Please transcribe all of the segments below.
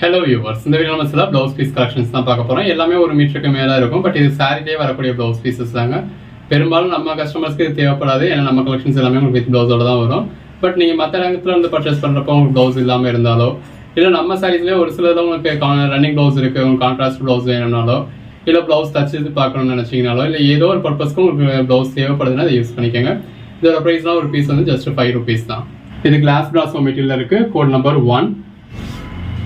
Hello viewers, இந்த video நம்ம சில ப்ளவுஸ் பீஸ் கலெக்ஷன்ஸ் தான் பார்க்க போகிறோம். எல்லாமே ஒரு மீட்டருக்கு மேலே இருக்கும். பட் இது சாரிலேயே வரக்கூடிய ப்ளவுஸ் பீசஸ் தாங்க. பெரும்பாலும் நம்ம கஸ்டமர்ஸ்க்கு இது தேவைப்படாது. ஏன்னா நம்ம கலெக்ஷன்ஸ் எல்லாமே உங்களுக்கு வித் ப்ளவுஸோட தான் வரும். பட் நீங்கள் மற்ற இடத்துல வந்து பர்ச்சேஸ் பண்ணுறப்போ உங்களுக்கு ப்ளவுஸ் இல்லாமல் இருந்தாலோ, இல்லை நம்ம சாரீஸ்லேயே ஒரு சிலது உங்களுக்கு ரன்னிங் ப்ளவுஸ் இருக்குது, உங்களுக்கு கான்ட்ராஸ்ட் ப்ளவுஸ் வேணும்னாலோ, இல்லை ப்ளவுஸ் தச்சு பார்க்கணும்னு நினச்சிங்கனாலோ, இல்லை ஏதோ ஒரு பர்பஸ்க்கு உங்களுக்கு ப்ளவுஸ் தேவைப்படுதுன்னா அதை யூஸ் பண்ணிக்கோங்க. இதோட ப்ரைஸ்லாம் ஒரு பீஸ் வந்து ஜஸ்ட் 5 rupees தான். இது கிளாஸ் பிராசோ மெட்டீரியல் இருக்குது. கோட் நம்பர் 1,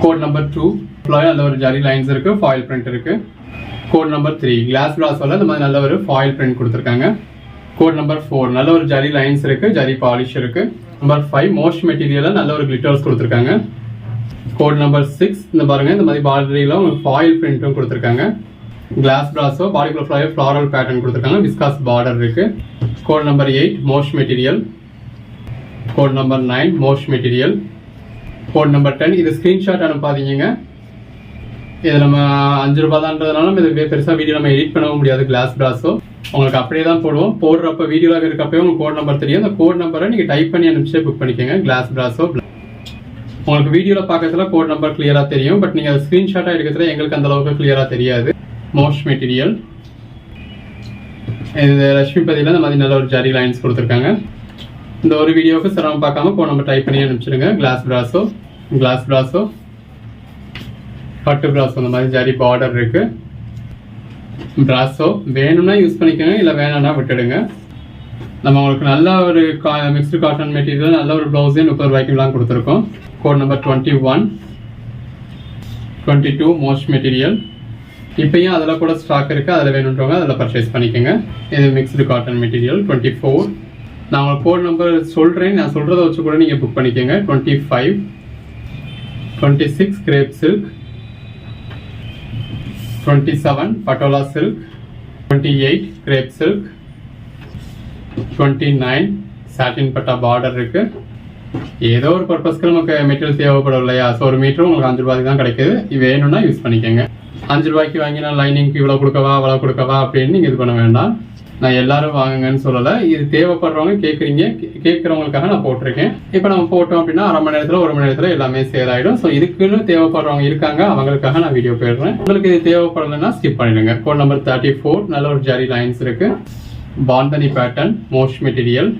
கோட் நம்பர் 2 நல்ல ஒரு ஜரி லைன்ஸ் இருக்கு, ஃபாயில் பிரிண்ட் இருக்கு. கோட் நம்பர் 3 கிளாஸ் பிராஸோல இந்த மாதிரி நல்ல ஒரு ஃபாயில் பிரிண்ட் கொடுத்துருக்காங்க. கோட் நம்பர் 4 நல்ல ஒரு ஜரி லைன்ஸ் இருக்கு, ஜரி பாலிஷ் இருக்கு. நம்பர் 5 மோஸ்ட் மெட்டீரியல்ல நல்ல ஒரு கிளிட்டர்ஸ் கொடுத்துருக்காங்க. கோட் நம்பர் 6 இந்த பாருங்க, இந்த மாதிரி பார்டரியில உங்களுக்கு ஃபாயில் பிரிண்ட்டும் கொடுத்துருக்காங்க. கிளாஸ் பிராஸோ பாடிக்குள்ள ஃப்ளாரல் பேட்டர்ன் கொடுத்துருக்காங்க, விஸ்காஸ் பார்டர் இருக்கு. Code number 8 most material. Code number 9 most material. Code number 10 இது ஸ்கிரீன்ஷாட் அனுப்பாதீங்க. இது நம்ம 5 ரூபாய் தான்றதுனால இது பெருசாக வீடியோ நம்ம எடிட் பண்ணவும் முடியாது. கிளாஸ் பிராஸோ உங்களுக்கு அப்படியே தான் போடுவோம். போடுறப்ப வீடியோவில் இருக்கப்போ உங்களுக்கு கோட் நம்பர் தெரியும். அந்த கோட் நம்பரை நீங்கள் டைப் பண்ணி அனுப்பிச்சு புக் பண்ணிக்கோங்க. கிளாஸ் பிராஸோ உங்களுக்கு வீடியோவில் பார்க்கறதுல கோட் நம்பர் கிளியராக தெரியும். பட் நீங்கள் அதை ஸ்க்ரீன்ஷாட்டாக எடுக்கிறதுல எங்களுக்கு அந்த அளவுக்கு கிளியராக தெரியாது. Most material. இது லட்சுமி பதியில் இந்த மாதிரி நல்ல ஒரு ஜரி லைன்ஸ் கொடுத்துருக்காங்க. இந்த ஒரு வீடியோவுக்கு சிரமம் பார்க்காம கோட் நம்பர் டைப் பண்ணி அனுப்பிச்சிடுங்க. கிளாஸ் பிராஸோ, கிளாஸ் பிராஸோ, பட்டு பிராஸோ இந்த மாதிரி ஜரி பார்டர் இருக்கு. பிராஸோ வேணும்னா யூஸ் பண்ணிக்கோங்க, இல்லை வேணாம்னா விட்டுடுங்க. நம்ம உங்களுக்கு நல்ல ஒரு மிக்ஸ்டு காட்டன் மெட்டீரியல் நல்ல ஒரு ப்ளவுஸே 30 ரூபாய்க்குலாம் கொடுத்துருக்கோம். Code number 21, 22 most material. இப்பயும் அதில் கூட ஸ்டாக் இருக்குது, அதில் வேணுன்றவங்க அதில் பர்ச்சேஸ் பண்ணிக்கோங்க. இது மிக்ஸ்டு காட்டன் மெட்டீரியல். 24 நான் உங்களுக்கு கோட் நம்பர் சொல்கிறேன், நான் சொல்கிறத வச்சு கூட நீங்கள் புக் பண்ணிக்கோங்க. 25, 26 grape silk. 27 patola silk. 28 grape silk. 29 சாட்டின் பட்டா பார்டர் இருக்கு. ஏதோ ஒரு பர்பஸ்க்கு நமக்கு மெட்டீரியல் தேவைப்படும் இல்லையா? ஸோ ஒரு மீட்டரும் உங்களுக்கு 5 ரூபாய்க்கு தான் கிடைக்குது. இது வேணும்னா யூஸ் பண்ணிக்கோங்க. 5 ரூபாய்க்கு வாங்கி நான் லைனிங்க்கு இவ்வளோ கொடுக்கவா அவ்வளோ கொடுக்கவா அப்படின்னு நீங்கள் இது பண்ண வேண்டாம். நான் எல்லாரும் வாங்குங்கன்னு சொல்லலை. இது தேவைப்படுறவங்க கேட்குறவங்களுக்காக நான் போட்டிருக்கேன். இப்போ நம்ம போட்டோம் அப்படின்னா 1/2 மணி நேரத்தில் 1 மணி நேரத்தில் எல்லாமே சேல் ஆகிடும். ஸோ இதுக்குன்னு தேவைப்படுறவங்க இருக்காங்க, அவங்களுக்காக நான் வீடியோ போயிடுறேன். உங்களுக்கு இது தேவைப்படலைன்னா ஸ்கிப் பண்ணிடுங்க. கோட் நம்பர் 34 நல்ல ஒரு ஜரி லைன்ஸ் இருக்கு, bandhani pattern most material.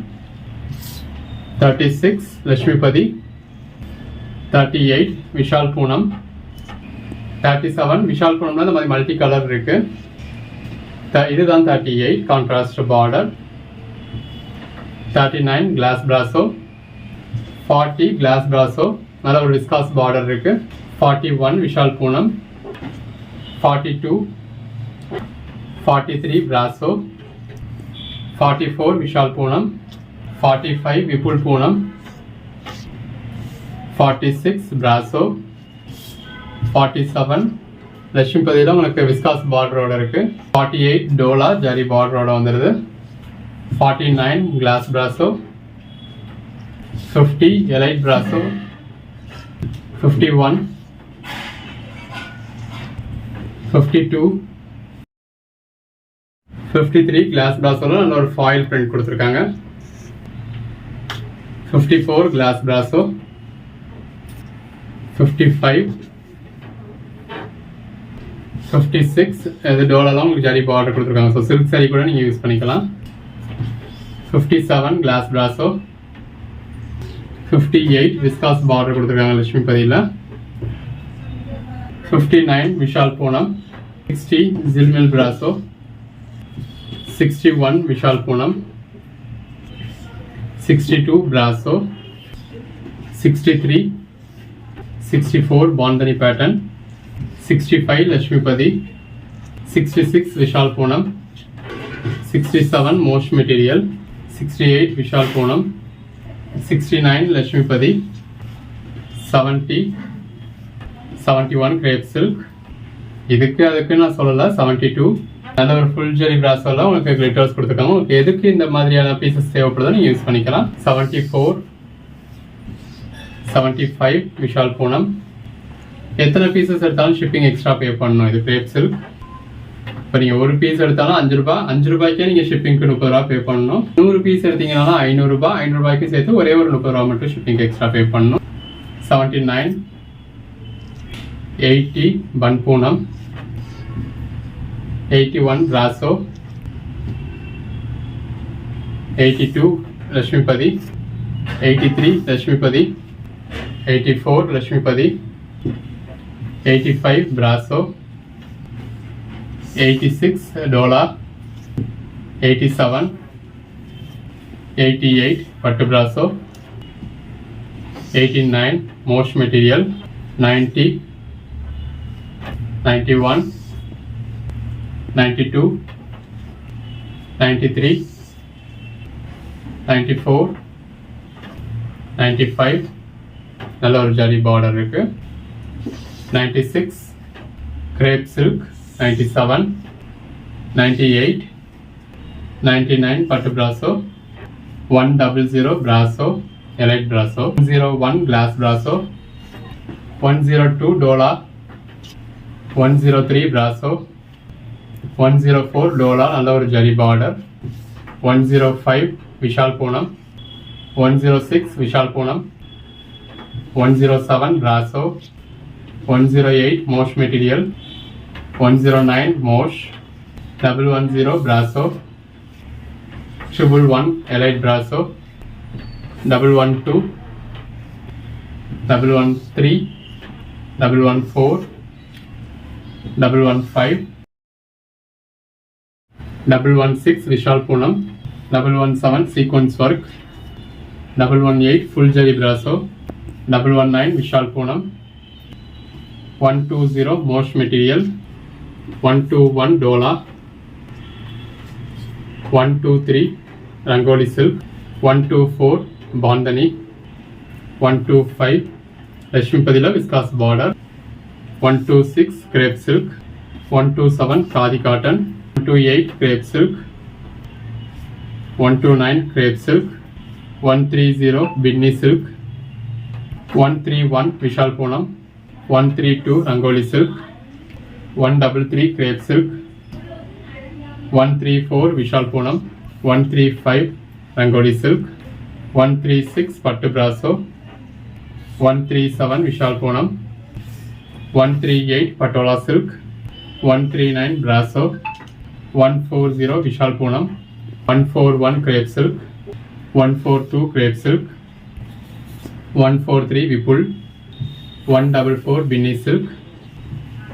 36 Lakshmipathi. 38 Vishal Poonam. 37 Vishal பூனம்ல இந்த மாதிரி மல்டி கலர் இருக்கு. இதுதான் 38 contrast border. 39 glass Brasso. 40 glass Brasso நல்ல ஒரு விஸ்காஸ் பார்டர் இருக்கு. 41 விஷால் பூனம். 42 43 பிராஸோ. 44 விஷால் பூனம். 45 விபுல் பூனம். 46 பிராஸோ. 47 லட்சுமிபதியில் உங்களுக்கு விஸ்காஸ் பார்டரோட இருக்கு. 48 டோலா ஜரி பார்டரோட வந்துடுது. 49 கிளாஸ் பிராஸோ. 50 எலைட் பிராஸோ. 51 52 53 கிளாஸ் பிராஸோல நல்ல ஒரு ஃபாயில் பிரிண்ட் கொடுத்துருக்காங்க. 54 கிளாஸ் பிராஸோ. 55 56 இது டோலாலாம் உங்களுக்கு ஜரி பார்டர் கொடுத்துருக்காங்க. ஸோ சில்க் சாரி கூட நீங்கள் யூஸ் பண்ணிக்கலாம். 57 கிளாஸ் பிராஸோ. 58 விஸ்காஸ் பார்டர் கொடுத்துருக்காங்க லட்சுமிபதியில். 59 Vishal Poonam. 60 ஜில்மில் பிராஸோ. 61 Vishal Poonam. 62 பிராஸோ. 63 64 bandhani pattern. 65 Lakshmipathi. 66 Vishal Poonam. 67 most material. 68 Vishal Poonam. 69 Lakshmipathi. 70 71 grape silk. அதுக்கு நான் சொல்லலை. 72 நல்ல ஒரு ஃபுல் ஜெரி பிராஸோல உங்களுக்கு கிளிட்டர்ஸ் கொடுத்துருக்காங்க. உங்களுக்கு எதுக்கு இந்த மாதிரியான பீசஸ் தேவைப்படுதோ நீங்கள் யூஸ் பண்ணிக்கலாம். 74 75 விஷால் பூனம். எத்தனை பீசஸ் எடுத்தாலும் ஷிப்பிங் எக்ஸ்ட்ரா பே பண்ணணும். இது கிரேப் சில்க். இப்போ நீங்கள் ஒரு பீஸ் எடுத்தாலும் 5 ரூபாய், 5 ரூபாய்க்கே நீங்கள் ஷிப்பிங்க்கு 30 ரூபா பே பண்ணணும். 100 பீஸ் எடுத்தீங்கன்னா 500 ரூபாய், 500 ரூபாய்க்கு சேர்த்து ஒரே ஒரு 30 ரூபா மட்டும் ஷிப்பிங் எக்ஸ்ட்ரா பே பண்ணணும். 79 80 bun poonam, 81 brasso, 82 Lashmipadi, 83 Lashmipadi, 84 Lashmipadi, 85 brasso, 86 Dola, 87, 88 Pattu brasso, 89 Mosh material, 90, 91, 92, 93, 94, 95 நல்ல ஒரு ஜரி பார்டர் இருக்கு. 96 crepe silk, 97, 98, 99 பட்டு brasso, 100 brasso elite brasso, 101 glass brasso, 102 dola, 103 brasso, 104 dola நல்ல ஒரு zari border, 105 Vishal Poonam, 106 Vishal Poonam, 107 brasso, 108 mosh material, 109 mosh, 110 brasso, 111 elite brasso, 112, 113, 114, 115, 116 Vishal Poonam, 117 sequence work, 118 full jari brasso, 119 Vishal Poonam, 120 mosh material, 121 dola, 123 rangoli silk, 124 bandhani, 125 Lashmipadila viscose border, 126 crepe silk, 127 khadi cotton, 128 crepe silk, 129 crepe silk, 130 bidni silk, 131 vishal poonam, 132 rangoli silk, 133 crepe silk, 134 vishal poonam, 135 rangoli silk, 136 pattu brasso, 137 vishal poonam, 138 patola silk, 139 brasso, 140 vishal poonam, 141 crepe silk, 142 crepe silk, 143 vipul, 144 binni silk,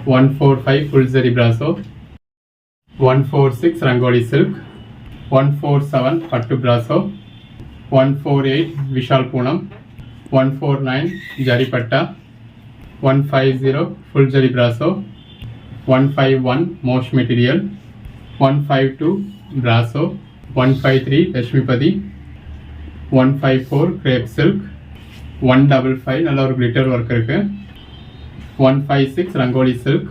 145 full zari brasso, 146 rangoli silk, 147 pattu brasso, 148 vishal poonam, 149 jari patta, 150 full jari brasso, 151 mosh material, 152 brasso, 153 Lashmipadi, 154 crepe silk, 155 நல்ல ஒரு glitter work இருக்கு, 156 rangoli silk,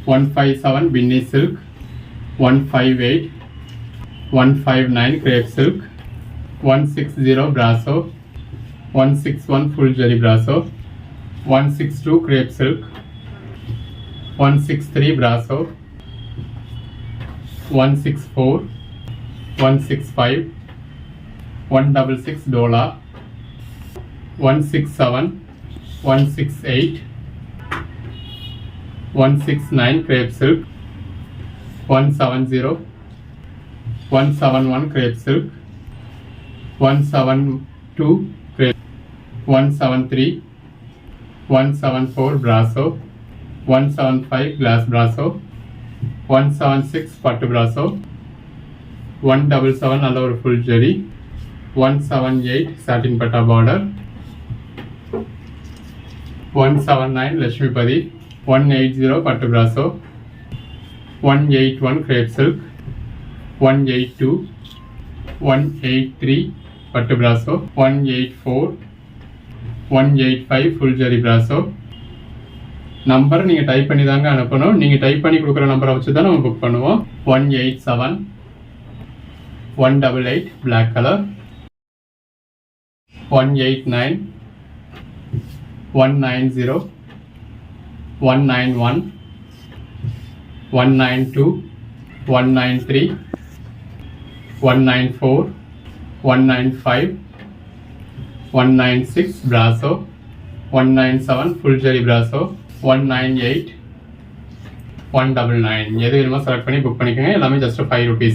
157 binni silk, 158, 159 crepe silk, 160 brasso, 161 full jari brasso, 162 crepe silk, 163 brasso, 164, 165, 166 dola, 167, 168, 169 crepe silk, 170, 171 crepe silk, 172 crepe, 173, 174 brasso, 175 glass brasso, 176 pattu brasso, 177 நல்ல ஒரு full jari, 178 satin patta border, 179 Lashmipadi, 180 pattu brasso, 181 crepe silk, 182, 183 pattu brasso, 184, 185 full jari brasso. Number நீங்க type பண்ணி தாங்க அனுப்பணும். நீங்க type பண்ணி கொடுக்குற நம்பரை வச்சு தான் நம்ம புக் பண்ணுவோம். 187, 188 black color, 189, 190, 191, 192, 193, 194, 195, 196 brasso, 197 full jari brasso, 198 199 எது வேணுமோ செலக்ட் பண்ணி புக் பண்ணிக்கோங்க. எல்லாமே ஜஸ்ட் 5 rupees.